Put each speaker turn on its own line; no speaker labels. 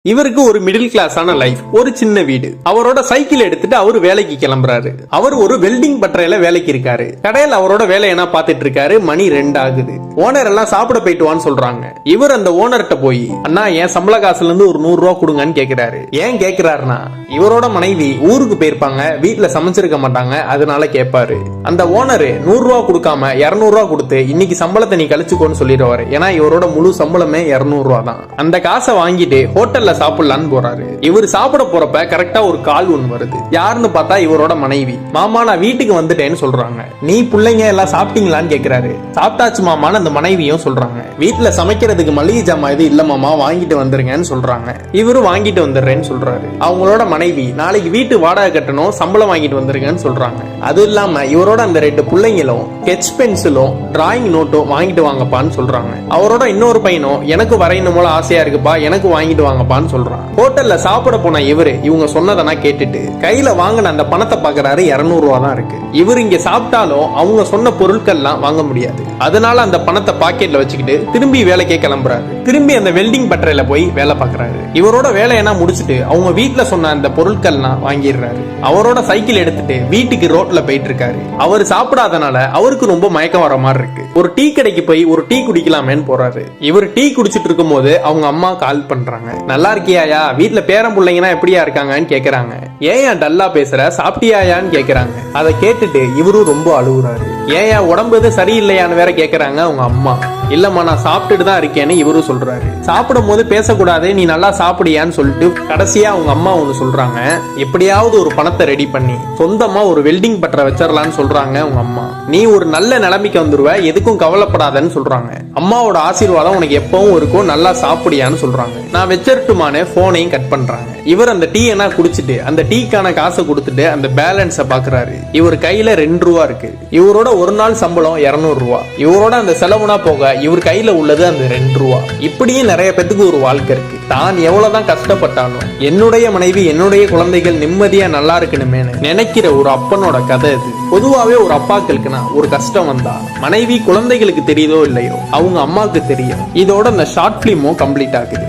இவருக்கு ஒரு middle கிளாஸான life, ஒரு சின்ன வீடு. அவரோட சைக்கிள் எடுத்துட்டு அவரு வேலைக்கு கிளம்புறாரு. அவர் ஒரு வெல்டிங் பட்டறையில வேலைக்கு இருக்காரு. கடையில் அவரோட வேலையென்னா பாத்துட்டு இருக்காரு. மணி 2 ஆகுது. ஓனர் எல்லாம் சாப்பிட போயிட்டு வான்னு சொல்றாங்க. இவர் அந்த ஓனர்கிட்ட போய், அண்ணா என் சம்பள காசுல இருந்து ஒரு 100 ரூபா கொடுங்கன்னு கேக்குறாரு. ஏன் கேக்குறாருன்னா, இவரோட மனைவி ஊருக்கு போயிருப்பாங்க, வீட்டுல சமைச்சிருக்க மாட்டாங்க, அதனால கேட்பாரு. அந்த ஓனர் 100 ரூபா கொடுக்காம 200 ரூபா கொடுத்து இன்னைக்கு சம்பளத்தை நீ கழிச்சுக்கோன்னு சொல்லிடுவாரு. ஏன்னா இவரோட முழு சம்பளமே 200 ரூபா தான். அந்த காசை வாங்கிட்டு ஹோட்டல்ல சாப்பிடலான்னு போறாரு. இவர் சாப்பிட போறப்ப கரெக்டா ஒரு கால் ஒன்று வருது. யாருன்னு பார்த்தா இவரோட மனைவி. மாமா நான் வீட்டுக்கு வந்துட்டேன்னு சொல்றாங்க. நீ பிள்ளைங்க எல்லாம் சாப்பிட்டீங்களான்னு கேக்குறாரு. சாப்பிட்டாச்சு மாமான்னு அந்த மனைவியும் சொல்றாங்க. வீட்டுல சமைக்கிறதுக்கு மளிகை ஜாமான் எது இல்ல மாமா, வாங்கிட்டு வந்துருங்கன்னு சொல்றாங்க. இவரு வாங்கிட்டு வந்துடுறேன்னு சொல்றாரு. அவங்களோட மனைவி நாளைக்கு வீட்டு வாடகை கட்டணும், சம்பளம் வாங்கிட்டு வந்துருங்கன்னு சொல்றாங்க. அது இல்லாம இவரோட அந்த 2 பிள்ளைங்களும் ஸ்கெட்ச் பென்சிலும் டிராயிங் நோட்டும் வாங்கிட்டு வாங்கப்பான்னு சொல்றாங்க. அவரோட இன்னொரு பையனும் எனக்கு வரையணும் போல ஆசையா இருக்குப்பா, எனக்கு வாங்கிட்டு வாங்கப்பான்னு சொல்றான். ஹோட்டல்ல சாப்பிட போன இவரு இவங்க சொன்னதனா கேட்டுட்டு கையில வாங்கின அந்த பணத்தை பாக்குறாரு. 200 ரூபா தான் இருக்கு. இவர் இங்க சாப்பிட்டாலும் அவங்க சொன்ன பொருட்கள்லாம் வாங்க முடியாது. அதனால அந்த பணத்தை பாக்கெட்ல வச்சுக்கிட்டு திரும்பி வேலைக்கே கிளம்புறாரு. திரும்பி அந்த வெல்டிங் பட்டறையில போய் வேலை பாக்குறாரு. இவரோட வேலையெல்லாம் முடிச்சுட்டு அவங்க வீட்டுல சொன்ன அந்த பொருட்கள்லாம் வாங்கிடுறாரு. அவரோட சைக்கிள் எடுத்துட்டு வீட்டுக்கு ரோட்ல போயிட்டு இருக்காரு. அவர் சாப்பிடாதனால அவருக்கு ரொம்ப மயக்கம் வர மாதிரி இருக்கு. ஒரு டீ கடைக்கு போய் ஒரு டீ குடிக்கலாமேன்னு போறாரு. இவர் டீ குடிச்சிட்டு இருக்கும் போது அவங்க அம்மா கால் பண்றாங்க. நல்லா இருக்கியாயா, வீட்டுல பேரம் பிள்ளைங்கன்னா எப்படியா இருக்காங்கன்னு கேக்குறாங்க. ஏன் டல்லா பேசுற, சாப்பிட்டியாயான்னு கேக்குறாங்க. அதை கேட்டுட்டு இவரும் ரொம்ப அழுகுறாரு. ஏன் உடம்பு எதுவும் சரியில்லையான்னு வேற கேக்குறாங்க அவங்க அம்மா. இல்லம்மா நான் சாப்பிட்டுட்டு தான் இருக்கேன்னு இவரும் சொல்றாரு. சாப்பிடும் போது பேசக்கூடாது, நீ நல்லா சாப்பிடியான்னு சொல்லிட்டு கடைசியா அவங்க அம்மா ஒண்ணு சொல்றாங்க. எப்படியாவது ஒரு பணத்தை ரெடி பண்ணி சொந்தமா ஒரு வெல்டிங் பட்டறை வச்சிடலான்னு சொல்றாங்க அவங்க அம்மா. நீ ஒரு நல்ல நிலைமைக்கு வந்துருவ, எதுக்கும் கவலைப்படாதன்னு சொல்றாங்க. அம்மாவோட ஆசீர்வாதம் உனக்கு எப்பவும் இருக்கும், நல்லா சாப்பிடியான்னு சொல்றாங்க. நான் வச்சிருட்டுமான போனையும் கட் பண்றாங்க. இவர் அந்த டீ என்ன குடிச்சிட்டு அந்த டீக்கான காசை கொடுத்துட்டு அந்த பேலன்ஸ பாக்குறாரு. இவர் கையில 2 ரூபா இருக்கு. இவரோட ஒரு நாள் சம்பளம் 200 ரூபா. இவரோட அந்த செலவுனா போக இவர் கையில உள்ளது அந்த 2 ரூபா. இப்படியே நிறைய பேத்துக்கு ஒரு வாழ்க்கை இருக்கு. தான் எவ்வளவுதான் கஷ்டப்பட்டாலும் என்னுடைய மனைவி என்னுடைய குழந்தைகள் நிம்மதியா நல்லா இருக்கணுமே நினைக்கிற ஒரு அப்பனோட கதை இது. பொதுவாவே ஒரு அப்பாக்களுக்குனா ஒரு கஷ்டம் வந்தா மனைவி குழந்தைகளுக்கு தெரியுதோ இல்லையோ அவங்க அம்மாவுக்கு தெரியும். இதோட இந்த ஷார்ட் பிலிமும் கம்ப்ளீட் ஆகுது.